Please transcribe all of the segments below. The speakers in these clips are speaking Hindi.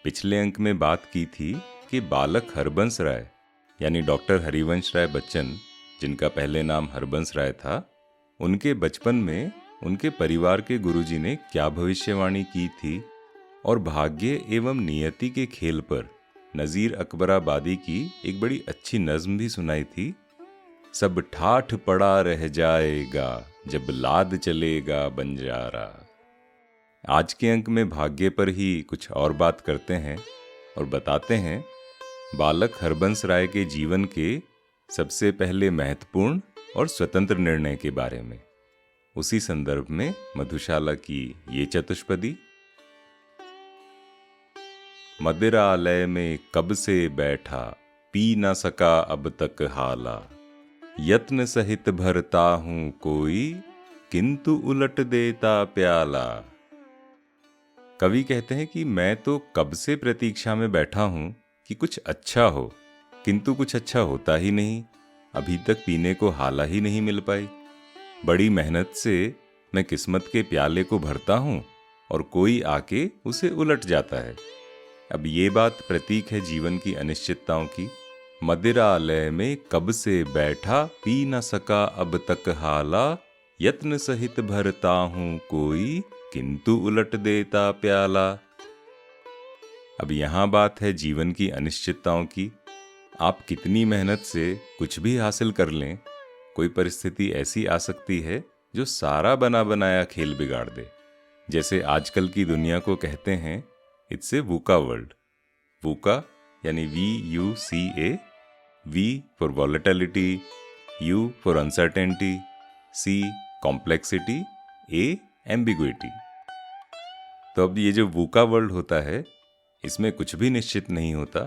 पिछले अंक में बात की थी कि बालक हरबंस राय यानी डॉक्टर हरिवंश राय बच्चन, जिनका पहले नाम हरबंस राय था, उनके बचपन में उनके परिवार के गुरुजी ने क्या भविष्यवाणी की थी और भाग्य एवं नियति के खेल पर नज़ीर अकबराबादी की एक बड़ी अच्छी नज़्म भी सुनाई थी। सब ठाठ पड़ा रह जाएगा जब लाद चलेगा बंजारा। आज के अंक में भाग्य पर ही कुछ और बात करते हैं और बताते हैं बालक हरबंस राय के जीवन के सबसे पहले महत्वपूर्ण और स्वतंत्र निर्णय के बारे में। उसी संदर्भ में मधुशाला की ये चतुष्पदी। मदिरालय में कब से बैठा, पी न सका अब तक हाला, यत्न सहित भरता हूं कोई, किंतु उलट देता प्याला। कवि कहते हैं कि मैं तो कब से प्रतीक्षा में बैठा हूं कि कुछ अच्छा हो, किंतु कुछ अच्छा होता ही नहीं। अभी तक पीने को हाला ही नहीं मिल पाई। बड़ी मेहनत से मैं किस्मत के प्याले को भरता हूं और कोई आके उसे उलट जाता है। अब ये बात प्रतीक है जीवन की अनिश्चितताओं की। मदिरालय में कब से बैठा, पी न सका अब तक हाला, यत्न सहित भरता हूं कोई, किंतु उलट देता प्याला। अब यहां बात है जीवन की अनिश्चितताओं की। आप कितनी मेहनत से कुछ भी हासिल कर लें, कोई परिस्थिति ऐसी आ सकती है जो सारा बना बनाया खेल बिगाड़ दे। जैसे आजकल की दुनिया को कहते हैं, it's a VUCA world. VUCA यानी VUCA, V for volatility, U for uncertainty, C complexity, A ambiguity. तो अब ये जो वूका वर्ल्ड होता है, इसमें कुछ भी निश्चित नहीं होता,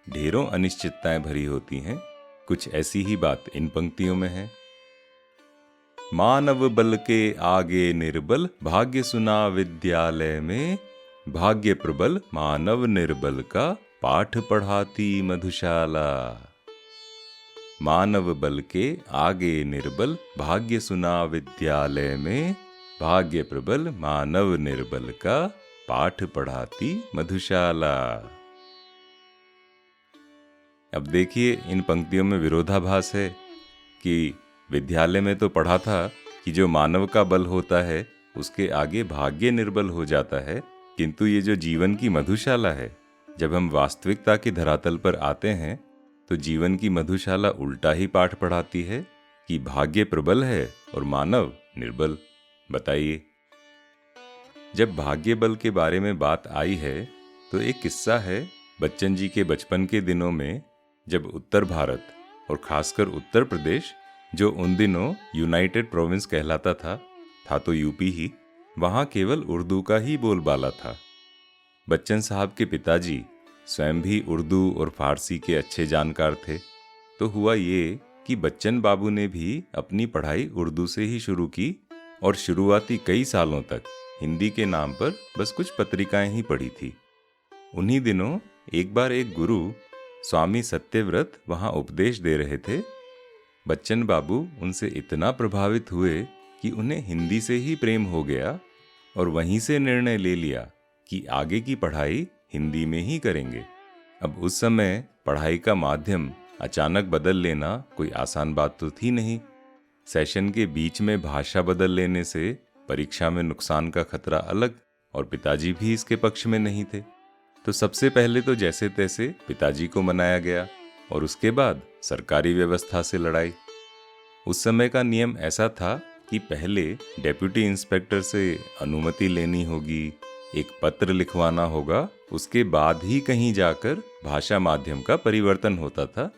ढेरों अनिश्चितताएं भरी होती हैं। कुछ ऐसी ही बात इन पंक्तियों में है। मानव बल के आगे निर्बल, भाग्य सुना विद्यालय में, भाग्य प्रबल मानव निर्बल का, पाठ पढ़ाती मधुशाला। मानव बल के आगे निर्बल, भाग्य सुना विद्यालय में, भाग्य प्रबल मानव निर्बल का, पाठ पढ़ाती मधुशाला। अब देखिए, इन पंक्तियों में विरोधाभास है कि विद्यालय में तो पढ़ा था कि जो मानव का बल होता है उसके आगे भाग्य निर्बल हो जाता है, किंतु ये जो जीवन की मधुशाला है, जब हम वास्तविकता के धरातल पर आते हैं तो जीवन की मधुशाला उल्टा ही पाठ पढ़ाती है कि भाग्य प्रबल है और मानव निर्बल। बताइए, जब भाग्य बल के बारे में बात आई है तो एक किस्सा है बच्चन जी के बचपन के दिनों में, जब उत्तर भारत और खासकर उत्तर प्रदेश, जो उन दिनों यूनाइटेड प्रोविंस कहलाता था तो यूपी ही, वहाँ केवल उर्दू का ही बोलबाला था। बच्चन साहब के पिताजी स्वयं भी उर्दू और फारसी के अच्छे जानकार थे। तो हुआ ये कि बच्चन बाबू ने भी अपनी पढ़ाई उर्दू से ही शुरू की और शुरुआती कई सालों तक हिंदी के नाम पर बस कुछ पत्रिकाएं ही पढ़ी थी। उन्हीं दिनों एक बार एक गुरु स्वामी सत्यव्रत वहाँ उपदेश दे रहे थे। बच्चन बाबू उनसे इतना प्रभावित हुए कि उन्हें हिंदी से ही प्रेम हो गया और वहीं से निर्णय ले लिया कि आगे की पढ़ाई हिंदी में ही करेंगे। अब उस समय पढ़ाई का माध्यम अचानक बदल लेना कोई आसान बात तो थी नहीं। सेशन के बीच में भाषा बदल लेने से परीक्षा में नुकसान का खतरा अलग, और पिताजी भी इसके पक्ष में नहीं थे। तो सबसे पहले तो जैसे तैसे पिताजी को मनाया गया और उसके बाद सरकारी व्यवस्था से लड़ाई। उस समय का नियम ऐसा था कि पहले डेप्यूटी इंस्पेक्टर से अनुमति लेनी होगी, एक पत्र लिखवाना होगा, उसके बाद ही कहीं जाकर भाषा माध्यम का परिवर्तन होता था,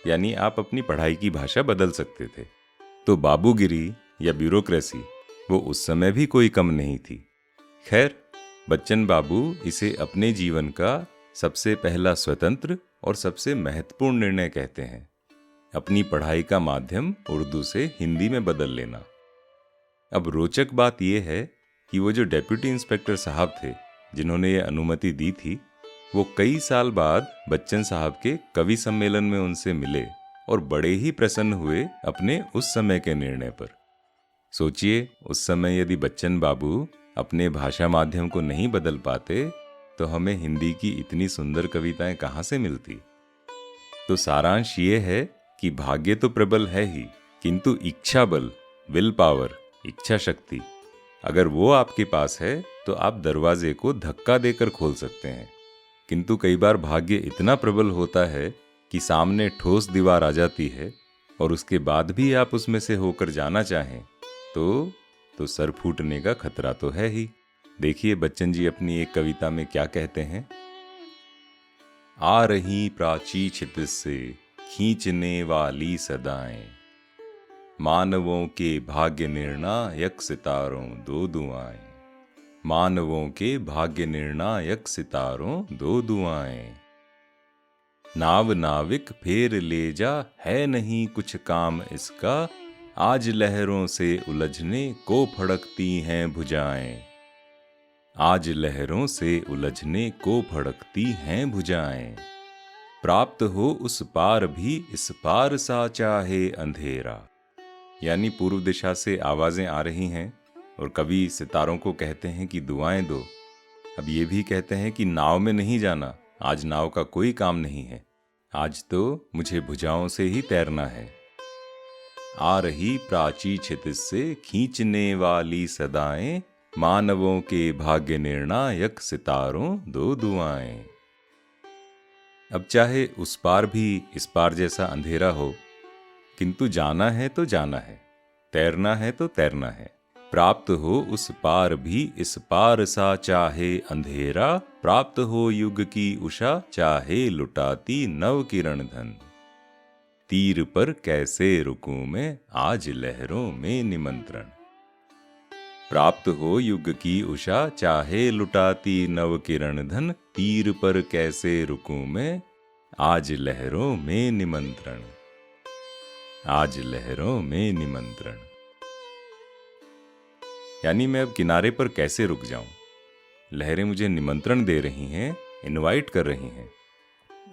यानी आप अपनी पढ़ाई की भाषा बदल सकते थे। तो बाबूगिरी या ब्यूरोक्रेसी वो उस समय भी कोई कम नहीं थी। खैर, बच्चन बाबू इसे अपने जीवन का सबसे पहला स्वतंत्र और सबसे महत्वपूर्ण निर्णय कहते हैं, अपनी पढ़ाई का माध्यम उर्दू से हिंदी में बदल लेना। अब रोचक बात यह है कि वो जो डेप्यूटी इंस्पेक्टर साहब थे जिन्होंने ये अनुमति दी थी, वो कई साल बाद बच्चन साहब के कवि सम्मेलन में उनसे मिले और बड़े ही प्रसन्न हुए अपने उस समय के निर्णय पर। सोचिए, उस समय यदि बच्चन बाबू अपने भाषा माध्यम को नहीं बदल पाते तो हमें हिंदी की इतनी सुंदर कविताएं कहाँ से मिलती। तो सारांश ये है कि भाग्य तो प्रबल है ही, किंतु इच्छा बल, विल पावर, इच्छा शक्ति, अगर वो आपके पास है तो आप दरवाजे को धक्का देकर खोल सकते हैं। किंतु कई बार भाग्य इतना प्रबल होता है कि सामने ठोस दीवार आ जाती है और उसके बाद भी आप उसमें से होकर जाना चाहें तो सर फूटने का खतरा तो है ही। देखिए बच्चन जी अपनी एक कविता में क्या कहते हैं। आ रही प्राची छित से खींचने वाली सदाएं, मानवों के भाग्य निर्णायक सितारों दो दुआएं, मानवों के भाग्य निर्णायक सितारों दो दुआएं। नाव नाविक फेर ले जा, है नहीं कुछ काम इसका, आज लहरों से उलझने को फड़कती हैं भुजाएं, आज लहरों से उलझने को फड़कती हैं भुजाएं। प्राप्त हो उस पार भी इस पार सा चाहे अंधेरा। यानी पूर्व दिशा से आवाजें आ रही हैं और कवि सितारों को कहते हैं कि दुआएं दो। अब ये भी कहते हैं कि नाव में नहीं जाना, आज नाव का कोई काम नहीं है, आज तो मुझे भुजाओं से ही तैरना है। आ रही प्राची छित से खींचने वाली सदाएं, मानवों के भाग्य निर्णायक सितारों दो दुआएं। अब चाहे उस पार भी इस पार जैसा अंधेरा हो, किंतु जाना है तो जाना है, तैरना है तो तैरना है। प्राप्त हो उस पार भी इस पार सा चाहे अंधेरा, प्राप्त हो युग की उषा चाहे लुटाती नव किरण धन। तीर पर कैसे रुकूं मैं आज लहरों में निमंत्रण। प्राप्त हो युग की उषा चाहे लुटाती नव किरण धन, तीर पर कैसे रुकूं मैं आज लहरों में निमंत्रण, आज लहरों में निमंत्रण। यानी मैं अब किनारे पर कैसे रुक जाऊं, लहरें मुझे निमंत्रण दे रही हैं, इनवाइट कर रही हैं।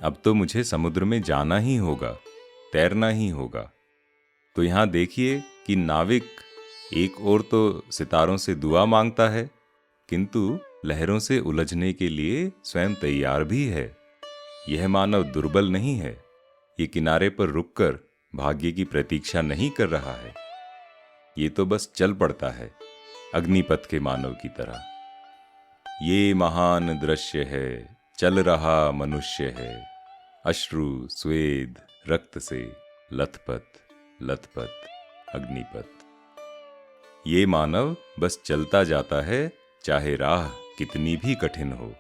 अब तो मुझे समुद्र में जाना ही होगा, तैरना ही होगा। तो यहां देखिए कि नाविक एक ओर तो सितारों से दुआ मांगता है, किंतु लहरों से उलझने के लिए स्वयं तैयार भी है। यह मानव दुर्बल नहीं है, ये किनारे पर रुककर भाग्य की प्रतीक्षा नहीं कर रहा है, ये तो बस चल पड़ता है अग्निपथ के मानव की तरह। ये महान दृश्य है, चल रहा मनुष्य है, अश्रु स्वेद रक्त से लथपथ लथपथ अग्निपथ। ये मानव बस चलता जाता है, चाहे राह कितनी भी कठिन हो।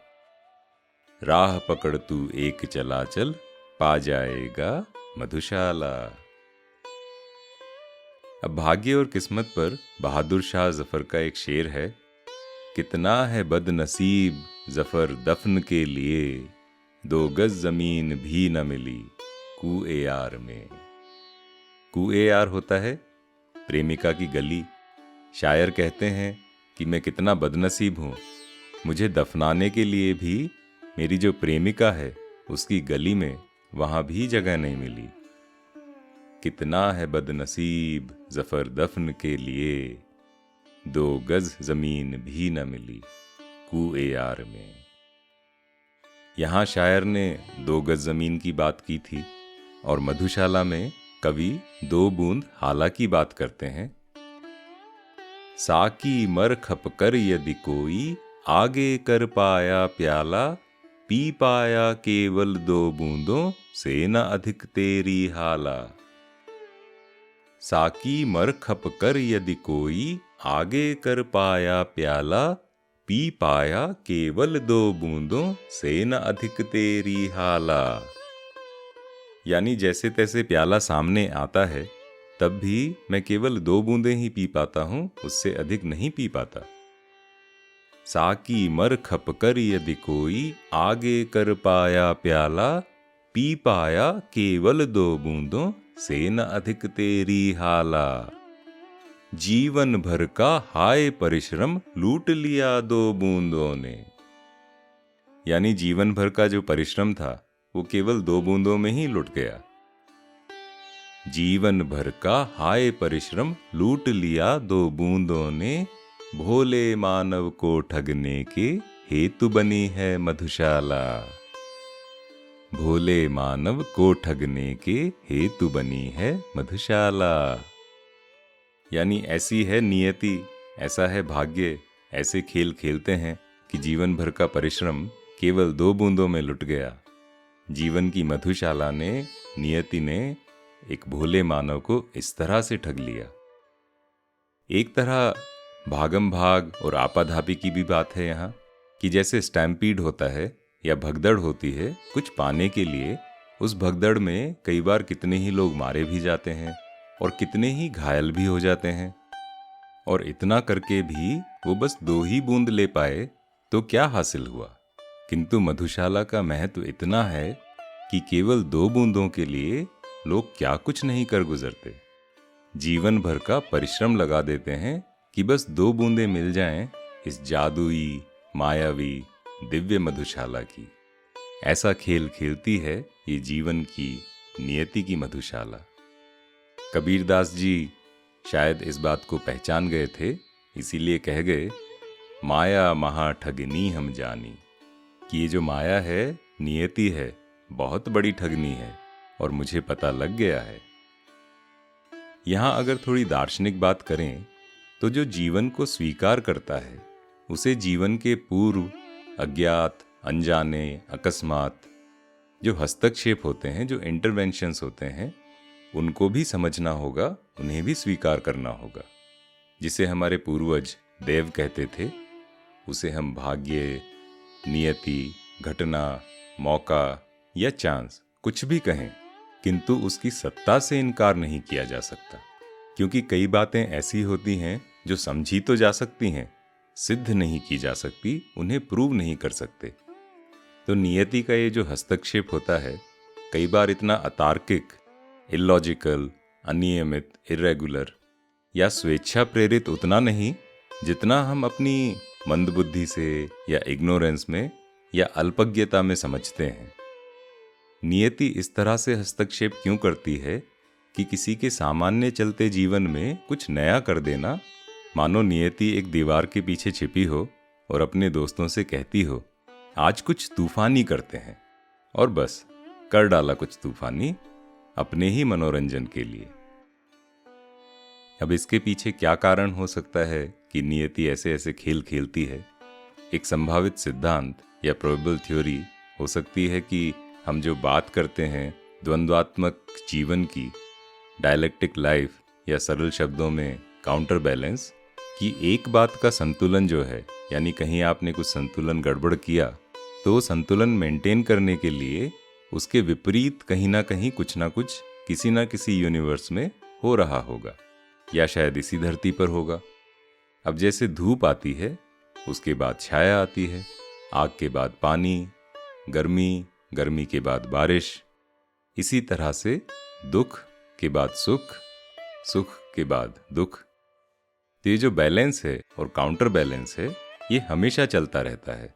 राह पकड़ तू एक चला चल, पा जाएगा मधुशाला। अब भाग्य और किस्मत पर बहादुर शाह जफर का एक शेर है। कितना है बदनसीब जफर दफन के लिए, दो गज जमीन भी न मिली कुए यार में। कुए यार होता है प्रेमिका की गली। शायर कहते हैं कि मैं कितना बदनसीब हूं, मुझे दफनाने के लिए भी मेरी जो प्रेमिका है उसकी गली में वहां भी जगह नहीं मिली। कितना है बदनसीब जफर दफन के लिए, दो गज जमीन भी न मिली कुए यार में। यहां शायर ने दो गज जमीन की बात की थी और मधुशाला में कवि दो बूंद हाला की बात करते हैं। साकी मर खप कर यदि कोई, आगे कर पाया प्याला, पी पाया केवल दो बूंदों से न अधिक तेरी हाला। साकी मर खप कर यदि कोई, आगे कर पाया प्याला, पी पाया केवल दो बूंदों से न अधिक तेरी हाला। यानी जैसे तैसे प्याला सामने आता है तब भी मैं केवल दो बूंदें ही पी पाता हूं, उससे अधिक नहीं पी पाता। साकी मर खप कर यदि कोई, आगे कर पाया प्याला, पी पाया केवल दो बूंदों से न अधिक तेरी हाला। जीवन भर का हाय परिश्रम लूट लिया दो बूंदों ने। यानी जीवन भर का जो परिश्रम था वो केवल दो बूंदों में ही लुट गया। जीवन भर का हाय परिश्रम लूट लिया दो बूंदों ने, भोले मानव को ठगने के हेतु बनी है मधुशाला। भोले मानव को ठगने के हेतु बनी है मधुशाला। यानी ऐसी है नियति, ऐसा है भाग्य, ऐसे खेल खेलते हैं कि जीवन भर का परिश्रम केवल 2 बूंदों में लुट गया। जीवन की मधुशाला ने, नियति ने एक भोले मानव को इस तरह से ठग लिया। एक तरह भागम भाग और आपाधापी की भी बात है यहाँ, कि जैसे स्टैम्पीड होता है या भगदड़ होती है कुछ पाने के लिए, उस भगदड़ में कई बार कितने ही लोग मारे भी जाते हैं और कितने ही घायल भी हो जाते हैं। और इतना करके भी वो बस 2 ही बूंद ले पाए तो क्या हासिल हुआ। किंतु मधुशाला का महत्व इतना है कि केवल 2 बूंदों के लिए लोग क्या कुछ नहीं कर गुजरते, जीवन भर का परिश्रम लगा देते हैं कि बस 2 बूंदें मिल जाएं इस जादुई, मायावी, दिव्य मधुशाला की। ऐसा खेल खेलती है ये जीवन की, नियति की मधुशाला। कबीरदास जी शायद इस बात को पहचान गए थे, इसीलिए कह गए, माया महा ठगनी हम जानी, कि ये जो माया है, नियति है, बहुत बड़ी ठगनी है और मुझे पता लग गया है। यहां अगर थोड़ी दार्शनिक बात करें तो जो जीवन को स्वीकार करता है उसे जीवन के पूर्व अज्ञात, अनजाने, अकस्मात जो हस्तक्षेप होते हैं, जो इंटरवेंशंस होते हैं, उनको भी समझना होगा, उन्हें भी स्वीकार करना होगा। जिसे हमारे पूर्वज देव कहते थे, उसे हम भाग्य, नियति, घटना, मौका या चांस कुछ भी कहें, किंतु उसकी सत्ता से इनकार नहीं किया जा सकता। क्योंकि कई बातें ऐसी होती हैं जो समझी तो जा सकती हैं, सिद्ध नहीं की जा सकती, उन्हें प्रूव नहीं कर सकते। तो नियति का ये जो हस्तक्षेप होता है, कई बार इतना अतार्किक, इलॉजिकल, अनियमित, इरेगुलर या स्वेच्छा प्रेरित उतना नहीं जितना हम अपनी मंदबुद्धि से या इग्नोरेंस में या अल्पज्ञता में समझते हैं। नियति इस तरह से हस्तक्षेप क्यों करती है कि किसी के सामान्य चलते जीवन में कुछ नया कर देना, मानो नियति एक दीवार के पीछे छिपी हो और अपने दोस्तों से कहती हो, आज कुछ तूफानी करते हैं, और बस कर डाला कुछ तूफानी अपने ही मनोरंजन के लिए। अब इसके पीछे क्या कारण हो सकता है कि नियति ऐसे ऐसे खेल खेलती है? एक संभावित सिद्धांत या प्रोबेबल थ्योरी हो सकती है कि हम जो बात करते हैं द्वंद्वात्मक जीवन की, डायलेक्टिक लाइफ, या सरल शब्दों में काउंटर बैलेंस, कि एक बात का संतुलन जो है, यानी कहीं आपने कुछ संतुलन गड़बड़ किया तो संतुलन मेंटेन करने के लिए उसके विपरीत कहीं ना कहीं कुछ ना कुछ किसी ना किसी यूनिवर्स में हो रहा होगा, या शायद इसी धरती पर होगा। अब जैसे धूप आती है, उसके बाद छाया आती है, आग के बाद पानी, गर्मी, गर्मी के बाद बारिश, इसी तरह से दुख के बाद सुख, सुख के बाद दुख। तो ये जो बैलेंस है और काउंटर बैलेंस है, ये हमेशा चलता रहता है।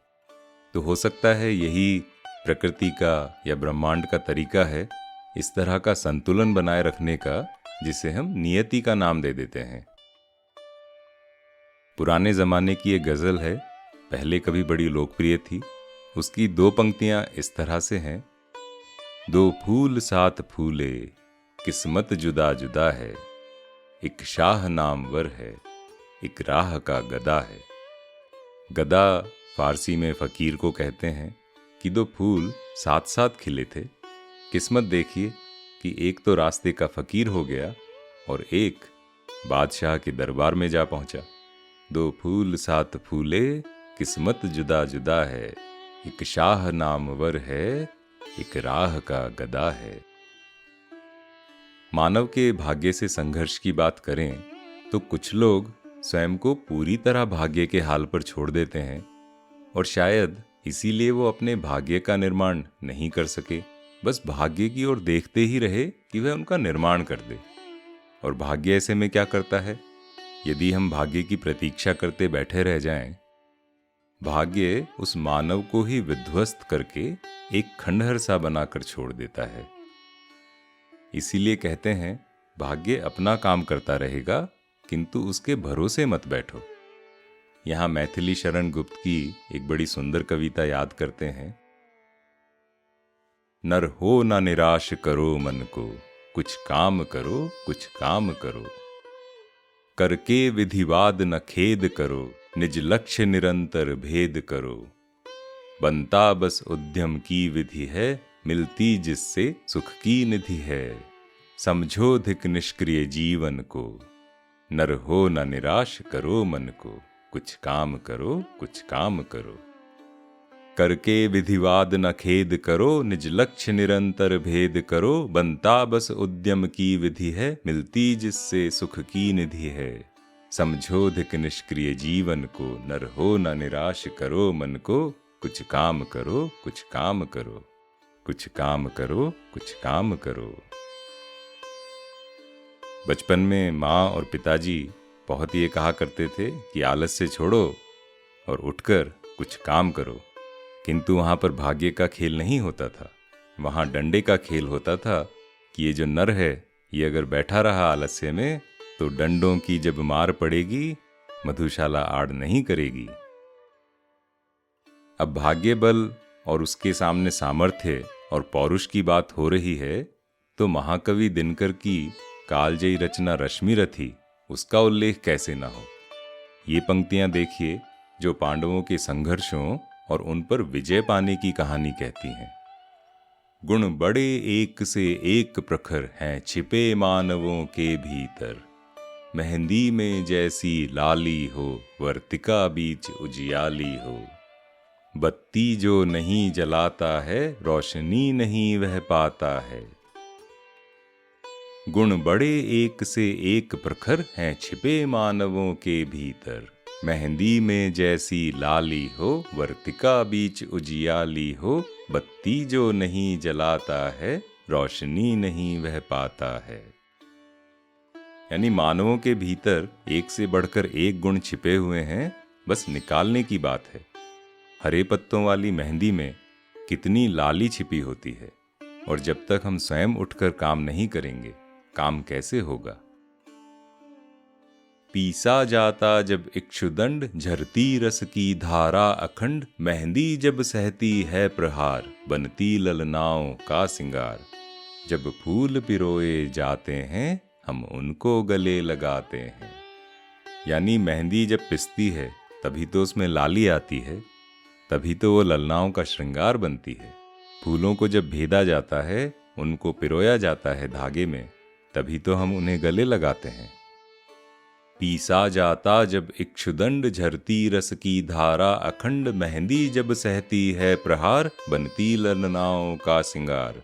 तो हो सकता है यही प्रकृति का या ब्रह्मांड का तरीका है इस तरह का संतुलन बनाए रखने का, जिसे हम नियति का नाम दे देते हैं। पुराने जमाने की एक गजल है, पहले कभी बड़ी लोकप्रिय थी। उसकी 2 पंक्तियां इस तरह से हैं, 2 फूल साथ फूले, किस्मत जुदा जुदा है, एक शाह नामवर है, एक राह का गदा है। गदा फारसी में फकीर को कहते हैं कि 2 फूल साथ साथ खिले थे। किस्मत देखिए कि एक तो रास्ते का फकीर हो गया और एक बादशाह के दरबार में जा पहुंचा। 2 फूल साथ फूले, किस्मत जुदा जुदा है, एक शाह नामवर है, एक राह का गदा है। मानव के भाग्य से संघर्ष की बात करें तो कुछ लोग स्वयं को पूरी तरह भाग्य के हाल पर छोड़ देते हैं, और शायद इसीलिए वो अपने भाग्य का निर्माण नहीं कर सके, बस भाग्य की ओर देखते ही रहे कि वह उनका निर्माण कर दे। और भाग्य ऐसे में क्या करता है? यदि हम भाग्य की प्रतीक्षा करते बैठे रह जाएं, भाग्य उस मानव को ही विध्वस्त करके एक खंडहर सा बनाकर छोड़ देता है। इसीलिए कहते हैं, भाग्य अपना काम करता रहेगा, किंतु उसके भरोसे मत बैठो। यहाँ मैथिली शरण गुप्त की एक बड़ी सुंदर कविता याद करते हैं। नर हो ना निराश करो मन को, कुछ काम करो कुछ काम करो। करके विधिवाद न खेद करो, निज लक्ष्य निरंतर भेद करो। बनता बस उद्यम की विधि है, मिलती जिससे सुख की निधि है। समझो धिक निष्क्रिय जीवन को, नर हो न निराश करो मन को, कुछ काम करो कुछ काम करो। करके विधिवाद न खेद करो, निज लक्ष्य निरंतर भेद करो। बनता बस उद्यम की विधि है, मिलती जिससे सुख की निधि है। समझो धिक निष्क्रिय जीवन को, नर हो न निराश करो मन को। कुछ काम करो कुछ काम करो, कुछ काम करो कुछ काम करो। बचपन में माँ और पिताजी बहुत ये कहा करते थे कि आलस से छोड़ो और उठकर कुछ काम करो। किंतु वहाँ पर भाग्य का खेल नहीं होता था, वहाँ डंडे का खेल होता था कि ये जो नर है ये अगर बैठा रहा आलस्य में तो डंडों की जब मार पड़ेगी मधुशाला आड़ नहीं करेगी। अब भाग्य बल और उसके सामने सामर्थ्य और पौरुष की बात हो रही है तो महाकवि दिनकर की कालजयी रचना रश्मि रथी उसका उल्लेख कैसे ना हो। ये पंक्तियां देखिए जो पांडवों के संघर्षों और उन पर विजय पाने की कहानी कहती हैं। गुण बड़े एक से एक प्रखर हैं छिपे मानवों के भीतर। मेहंदी में जैसी लाली हो, वर्तिका बीच उजियाली हो। बत्ती जो नहीं जलाता है, रोशनी नहीं वह पाता है। गुण बड़े एक से एक प्रखर हैं छिपे मानवों के भीतर। मेहंदी में जैसी लाली हो, वर्तिका बीच उजियाली हो। बत्ती जो नहीं जलाता है, रोशनी नहीं वह पाता है। यानी मानवों के भीतर एक से बढ़कर एक गुण छिपे हुए हैं, बस निकालने की बात है। हरे पत्तों वाली मेहंदी में कितनी लाली छिपी होती है, और जब तक हम स्वयं उठकर काम नहीं करेंगे काम कैसे होगा। पीसा जाता जब इक्षुदंड, झरती रस की धारा अखंड। मेहंदी जब सहती है प्रहार, बनती ललनाओं का सिंगार। जब फूल पिरोए जाते हैं, हम उनको गले लगाते हैं। यानी मेहंदी जब पिसती है तभी तो उसमें लाली आती है, तभी तो वो ललनाओं का श्रृंगार बनती है। फूलों को जब भेदा जाता है, उनको पिरोया जाता है धागे में, तभी तो हम उन्हें गले लगाते हैं। पीसा जाता जब इक्षुदंड, झरती रस की धारा अखंड। मेहंदी जब सहती है प्रहार, बनती ललनाओं का सिंगार।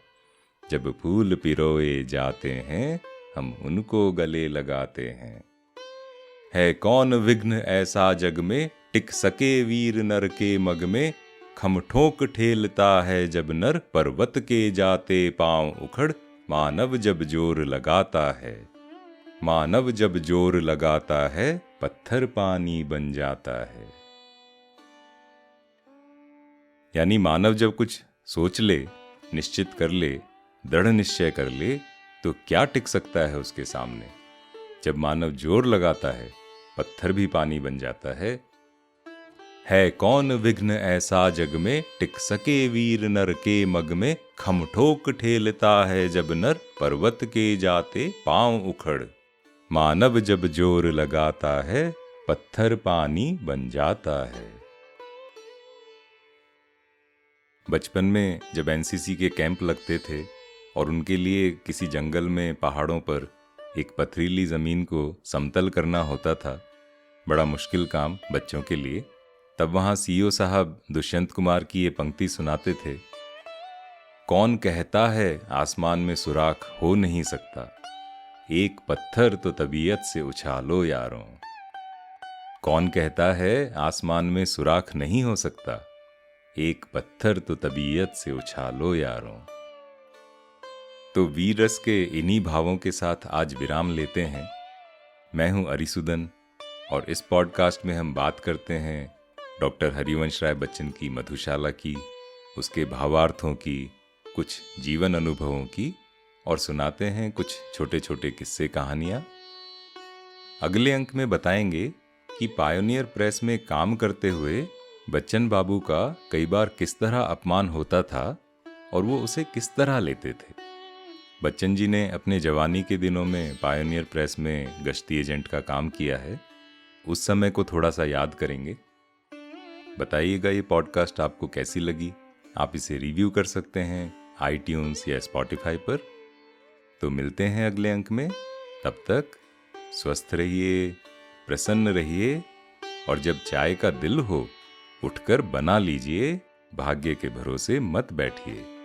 जब फूल पिरोए जाते हैं, हम उनको गले लगाते हैं। है कौन विघ्न ऐसा जग में, टिक सके वीर नर के मग में। खम ठोक ठेलता है जब नर, पर्वत के जाते पांव उखड़। मानव जब जोर लगाता है, मानव जब जोर लगाता है, पत्थर पानी बन जाता है। यानी मानव जब कुछ सोच ले, निश्चित कर ले, दृढ़ निश्चय कर ले, तो क्या टिक सकता है उसके सामने। जब मानव जोर लगाता है, पत्थर भी पानी बन जाता है। है कौन विघ्न ऐसा जग में, टिक सके वीर नर के मग में। खम ठोक ठेलता है जब नर, पर्वत के जाते पांव उखड़। मानव जब जोर लगाता है, पत्थर पानी बन जाता है। बचपन में जब एनसीसी के कैंप लगते थे और उनके लिए किसी जंगल में पहाड़ों पर एक पथरीली जमीन को समतल करना होता था, बड़ा मुश्किल काम बच्चों के लिए, तब वहाँ सीईओ साहब दुष्यंत कुमार की ये पंक्ति सुनाते थे। कौन कहता है आसमान में सुराख हो नहीं सकता, एक पत्थर तो तबीयत से उछालो यारों। कौन कहता है आसमान में सुराख नहीं हो सकता, एक पत्थर तो तबीयत से उछालो यारों। तो वीर रस के इन्हीं भावों के साथ आज विराम लेते हैं। मैं हूं अरिसुदन और इस पॉडकास्ट में हम बात करते हैं डॉक्टर हरिवंश राय बच्चन की मधुशाला की, उसके भावार्थों की, कुछ जीवन अनुभवों की, और सुनाते हैं कुछ छोटे छोटे किस्से कहानियाँ। अगले अंक में बताएंगे कि पायोनियर प्रेस में काम करते हुए बच्चन बाबू का कई बार किस तरह अपमान होता था और वो उसे किस तरह लेते थे। बच्चन जी ने अपने जवानी के दिनों में पायोनियर प्रेस में गश्ती एजेंट का काम किया है। उस समय को थोड़ा सा याद करेंगे। बताइएगा ये पॉडकास्ट आपको कैसी लगी। आप इसे रिव्यू कर सकते हैं iTunes या Spotify पर। तो मिलते हैं अगले अंक में। तब तक स्वस्थ रहिए, प्रसन्न रहिए और जब चाय का दिल हो उठकर बना लीजिए, भाग्य के भरोसे मत बैठिए।